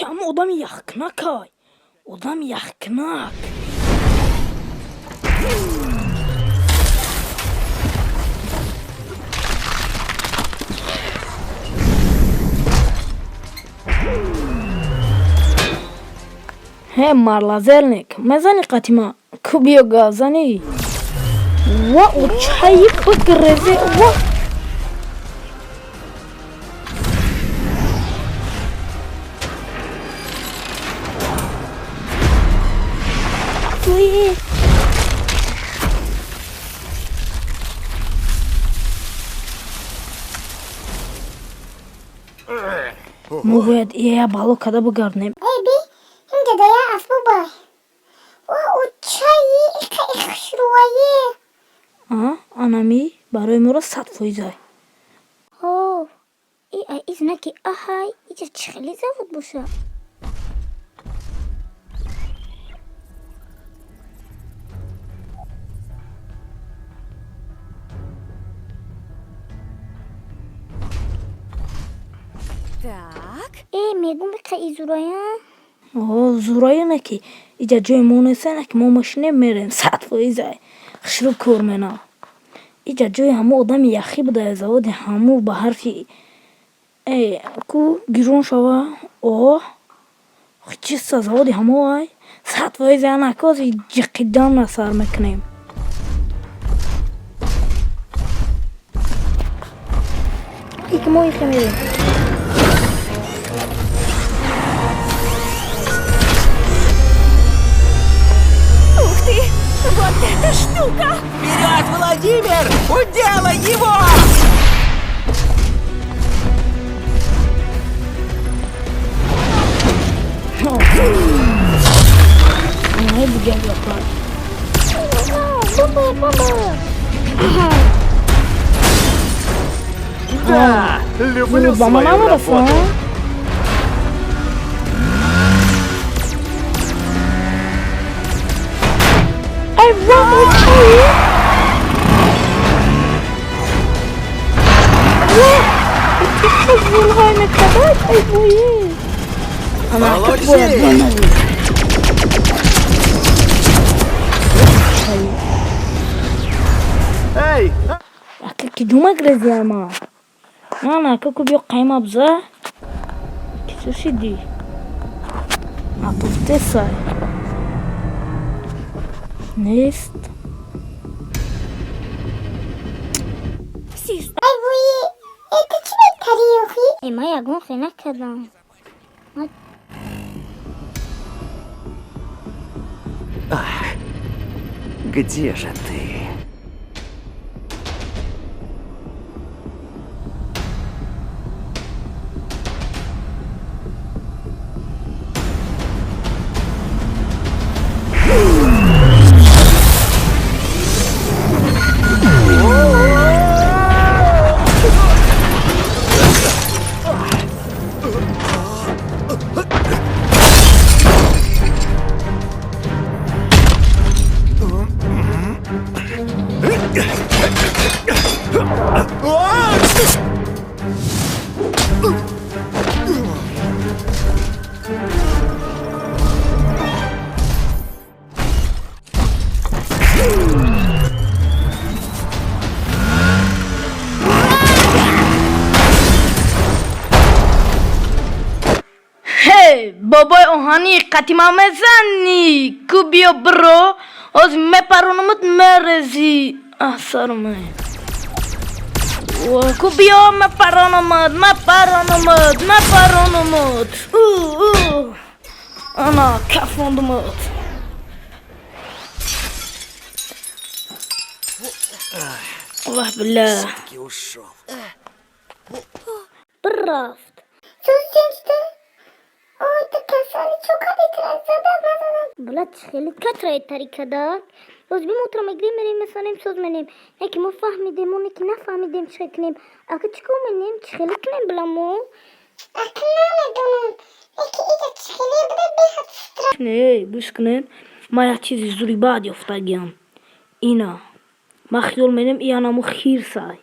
Ama odam yaknak ay. Odam yaknak. He marlazelnik. Mezani katima. Kubiyo gazani. Wa uçayı bıgreze. Wa. Uy. Mubed iya balo kada bıgarnem. Hem de ya asbubay. O uçayı ikşruvaye. Anami برای مرا 100 فویزای. اوه ای از نکی آهای اینجا چخلی زود باشه. Так. میگم بخی زورaya. زورای نکی اینجا جای مونسه نکی ما ماشینه میریم 100 فویزای. خشرو کورمنا. اینجا جای همو آدم یخی بوده زود همو به حرفی کو گیرون شوا چیز زود همو ای 100 فویزای نکاز جقیدان نصار میکنیم. که ما یخی میریم. Вот эта штука! Вперед, Владимир! Уделай его! Ne bu gel yapar? Да! Люблю Bana свою ne arasın? работу! Ay vay ay. Vay ne kadar ay bu iyi. Ana çok bu bana. Эй! Akı cuma grezi ama. Ana kako bir kayma bza. Kişi değil. Atufte say. Neyse. ای وای это чего тарихи? Моя гонка накадам. Где же ты? بابای اوهانی قتیما مزنی کوبیو برو از مپرونمت مرزی سرمه و کوبیو مپرونمت انا کفوندمت والله بالله Все-таки ушел. Brafт. Sözcükte. Orada kasarı çok itiraz eder. Bulat خیلی کتره طریقه باز بیم اترا مگری مریم مثلا سوز منیم یکی ما فهمیدیم اون یکی نفهمیدیم چه کنیم اگه چیکار منیم خیلی کنیم بلامو اکنه ندونم یکی ایجا خیلی بده بیخد سترا نه بوش کنن ما یه چیزی زوری بعد یافتگیم اینا ما خیال منیم ای anamı خیر سای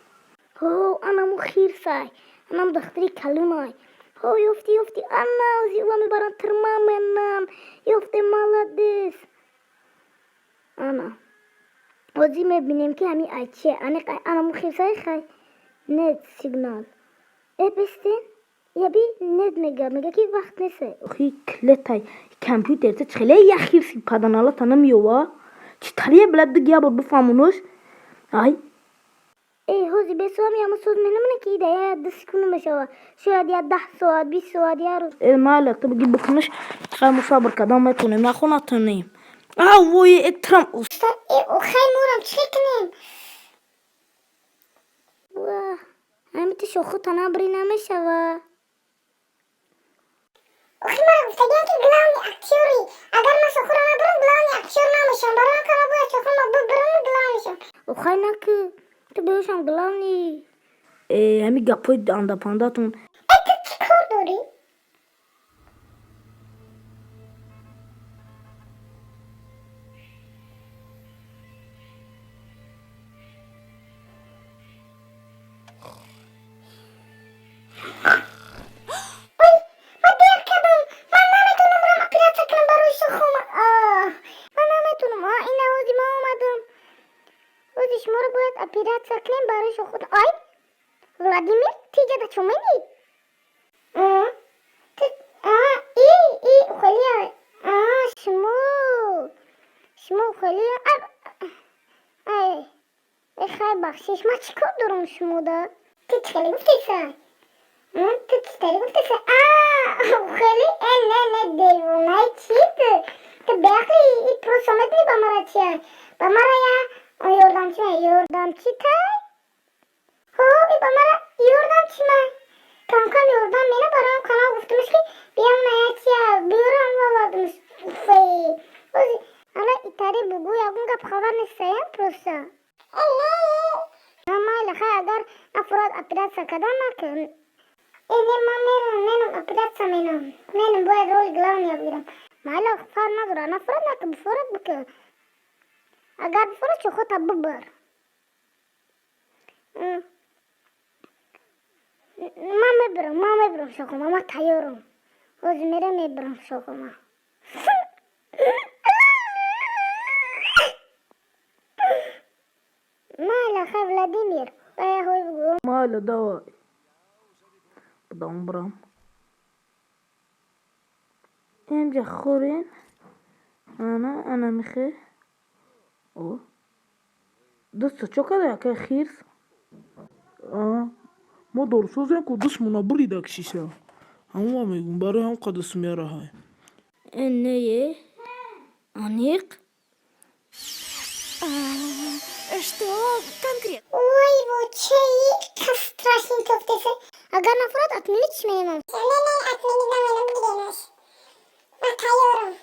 anamı خیر سای anam دختری کلونای یفتی انا زیوا میبرن ترمامنم یفتی مالدیس انا وزی میبینیم که همین اچه انا مخیصای خی نت سیگنال بستین یا بی نت میگه که وقت نیسته اخی کلتای کامپیوتر تخلي يخير في بدنالا tanımıyor. Çıtarıya bile dıgya bu famunuş. Ay. هوزی به سوامی اما سوز منمونه که ایده یا 10 سکونه مشاوه شاید یا 10 ساعت 20 ساعت یا روز ما لك تبقي بكنش خير مصابر كذا ما توني ما خونا تنيم وي اكترم او خیلی مورم چه کنیم واه همیت شوخو تنابری نمیشوه اخی مرا گفتگیم که گلاونی اکتیوری اگر من شوخو را نبرم گلاونی اکتیور نمیشم برای کنم باید شوخو ما ببرم گلاونیشم او خیلی نکه تو بیوشم گلاونی همي قapوي anda pandatun تو چی کار داری؟ شما رو باید اپیراتسیا کنیم برای خود آی ولادیمیر تیجه دا چومنی ای خیلی شما خیلی ای خیلی بخشش ما چی کار دارم شما دا تو چلی گفتی سا تو چلی گفتی سا خیلی نه دیوانای چی تو بخلی ای پروسامت نی با مرا چیه با مرا یا یوردمچی تای ای با مرا یوردمچی من کم یوردم مینه برایم کنا گفتمش که بیام نایچیا بیارم و وردمش حالا ایتاری بگو یاگون گپ خبر نیستیم پروسا اما لخه اگر افراد اپیراتسیا کدام نکن منم اپیراتسیا منم باید روی گلاونیا بگیرم مالا فار نداره نفراد نکن بفراد بکن اگر بفراد چو خود ببر ما میبرم شوخوما ما تیارم روز میره میبرم شوخوما مالا خیلی ولادیمیر باید هوی بگو مالا دواي بدون برام امجا خورين انا مخي او دست çok ya ki خير ما دارسازیم که دستمونا بریده کشیشه همه میگون برای هم قدس میاره های نيه انيق Что конкретно? ой вочей как страшно тофтese اگر نفراد اتمیلی چی میمم نه اتمیلی دمالم میدنش ما تیارم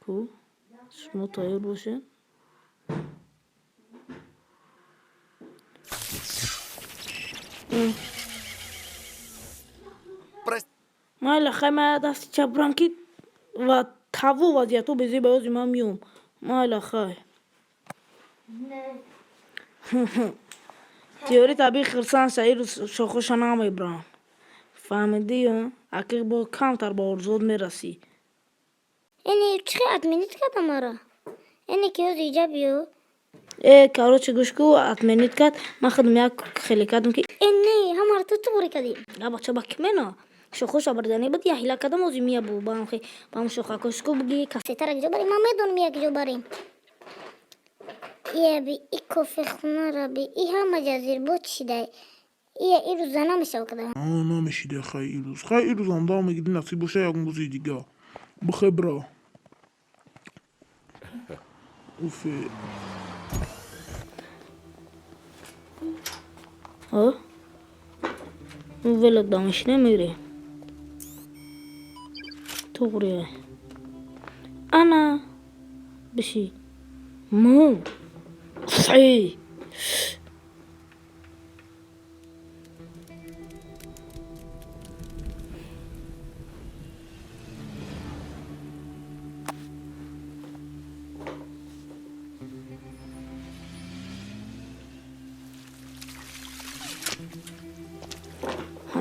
کو شما تایر باشه مالا خیمه دستی چبرانکی و تاو وضعیتو بزی بیازی من میوم مالا خی تیوری طبیعی خرسان سعیر شاخوش نام ابراهیم فهمیدی ها؟ اکی با کمتر با ارزود میرسی اینه چه اتمینیت کردم مرا اینه که از ایجا بیو короче گوشکو اتمنیت کرد من خودم یک خیلی کردم که اینه همه تو بری کردیم بچه بکمه شوخوش آبردنی بود یا هیلا کدام اوزی میا بو با هم شوخا کشکو بگی کسی ستاره جو بریم ما میدونم یک جو بریم یه بی ای کافه خونه را بی ای همه جزیر بود چیده ای روزا نمیشه کده نمیشیده خیلی روز هم دام میگیدی نصیب باشه یکم بوزی دیگه بخی برا اوفه ها ولد دانش نمیره توغري انا بشي مو صحيح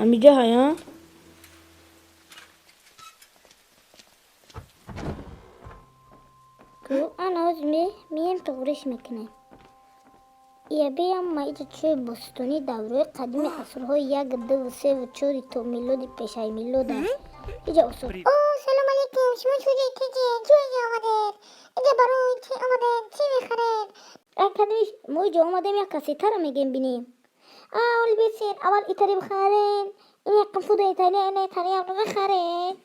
همینجا هیا. انا عاوز میم تغریش میکنه. یا بیام ما اینجا چه بستونی دوره قدیم عصرهای 1 2 3 و 4 تا میلادی پیشای میلاد اینجا اصول. سلام علیکم، شما چوی آمده اینجا برای چی آمده، چی میخرید؟ قدیمش ما اینجا آمدیم یک کسی تر میگیم بینیم. اول بیسین اول ایتاری بخرین، این یک قنفود ایتالی این ایتاری هم بخرین.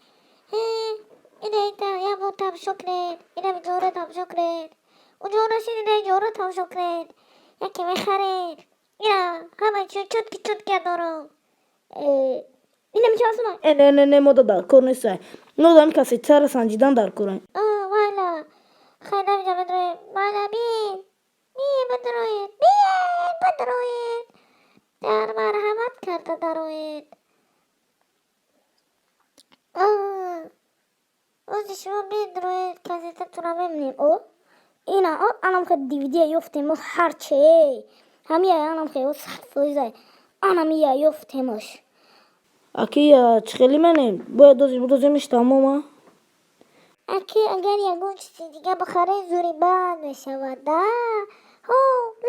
این ایتاری هم تاب شکرید، این جوره تاب شکرید، اون جوره شید این جوره تاب شکرید. یکی بخرید. اینا همه چوتکی دارو. اینه میشه اصلا؟ نه مودا در کور نیسته. نودم کسی تر سنجیدن در کورن. والا خیلی نمیجا بدروید. والا بین بدروید. در مرحمت کرده دروید. اوزی شما بدروید کسی تر تو را ببینیم. اینا anam خیلی دیویدیه یفتیموش هرچه همیه anam خیلی صحفوزه anam یه یفتیموش اکی چخیلی منیم باید دوزیمش تماما. اکی اگر یه گوشتی دیگه بخره زوری بد میشود.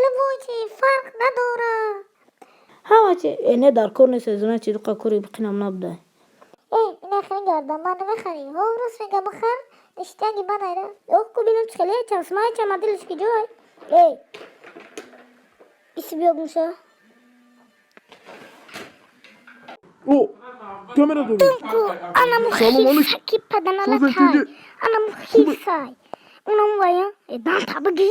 لبوچی فرق نداره. همه چی اینه در کور نیسته زونه چی دقا کوری بقینم نبده. اینه خیلی گردم من بخری. روز میگه بخر اشتیاقی بدایده. کو بینم چخیلی چشمه چه مدلش که جوی. ایسی بیاگ میشه. او کامera داری. انا مخیف کی پدنا لکای. انا مخیف سای. اونم وایا دان تابگی.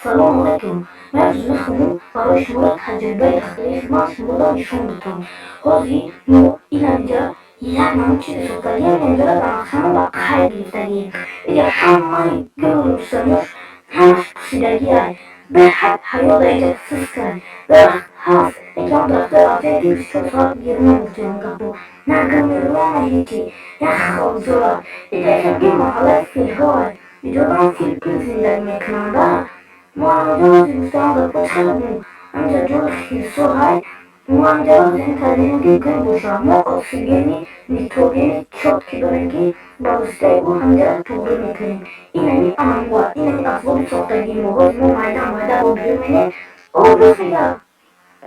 سلام علیکم. من زخمو برای شما تجربه اختیار ما شما نشون دادم. حاضی ما اینجا یعنی چیزی شده اینجا در خانه خیلی داریم. یا همه گروسانش همش سیدگیه. به حد حیات اینجا سوسکن. درخت هست. اینجا درخت دیوش شد گیرم بودیم کبو. نگمیرم هیچی. یه خوزولا. اینجا که محله فیلهای. اینجا دارم فیلپین زندگی میکنم. موانجا زیستان در پشتمون انجا جور خیسو های موانجا زیستانی که بوشا ما اکسیگنی نیتروگنی چوت که دارنگی بازسته او همجا توبه میکنیم. اینمی آنگوا اینمی اصول ساختگی موز مو مایده و بیرمینه او بسیار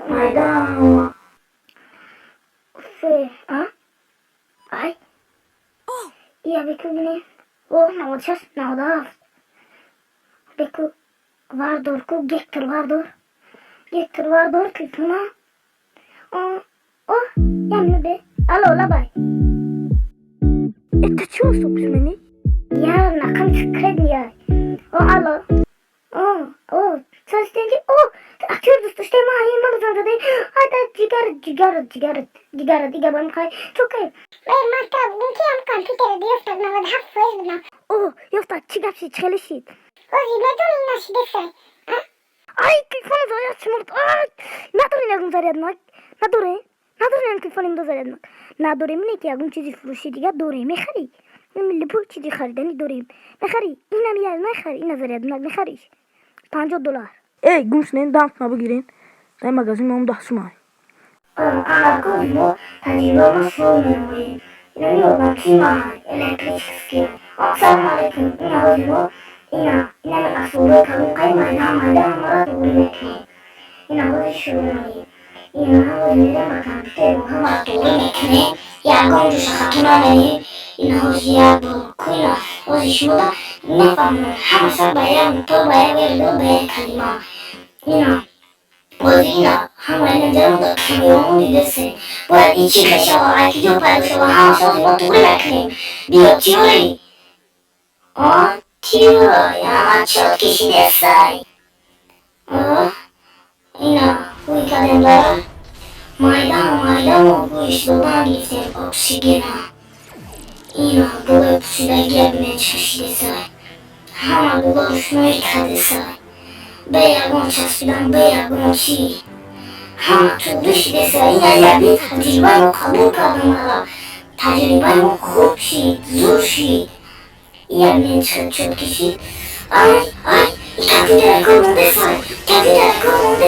مایده سه آی یا بکو بینه او نوچست نوداست بکو واردور کو گکتر واردور کلیپونا یمنو به الو لبای انت چی هستو بسمنی؟ یا نکم سکرد نیای الو سرستنجی اکتر دوستشته ما هایی ما بزن داده جگر دیگه با میخوای چوکه من مکتب دوکی هم کامپیوتر دیفتاد 97 فوز بودم یفتاد چی گفتی چخیلی شید؟ بدون نشده سای ای تلفن زاید شمرد نداره نگم زاریدناک نداره این تلفنیم دو زاریدناک نداره منه که اگه چیزی فروشی دیگه دوره میخری ملی پول چیزی خریدنی دوریم میخری اینم یاد میخری این زاریدناک میخریش $50 ای گوش نین دانت نبگیرین در مغازه ما هم 10 شمای انا کدیمو تجربه مشهور میمونی اینو یادم کیما الکتریسکی سلام علیکم اینا هزیمو اینا اصوله کمی قیمه مایده همه دوری میکنی اینا هزی شروع میمونی اینا هزی میده مکان تیرو همه دوری میکنی یا گونجوش خطونا نهی اینا هزی یاد برو اینا هزی شروع نفهمون همه سر باید تو باید ویردو باید کلیما اینا وزینا همه نجرم کمیون دیده سن باید این چی بشه و عکی جو پایدو شما همه سازی ما دوری میکنیم بیا تیوری تیو یا چوت کشیده سای اینا بوی کدیم داره مایده و بویش دادن گیفتیم اکسیگنا اینا دوی پوشیدگی بینه چشیده سای همه دوگاش نوی کده سای به یگون چسبیدن به یگون چی همه تو بشیده سای اینا یبی تجربه رو قبول کردم الا تجربه رو خوب شید زور شید یعنی چند کشید کپیتر کامونده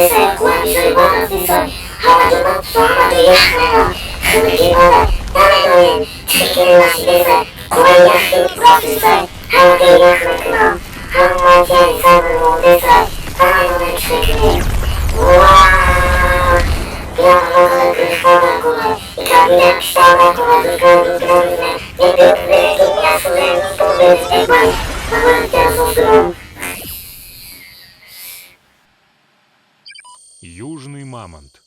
سای قوام شوی باید از سای همه جمعه Слава яхна, хмелимада, давай чекин насидеса, кой яхин просисай, хамаде яхнакна, хамматяй сабрудеса, давай чекин. Уаа! Яхна грифана кула, и кабинет штана кула, дикани гранина, и бедвеки мясулен, побед эбай, хаматя сострон. Южный мамонт.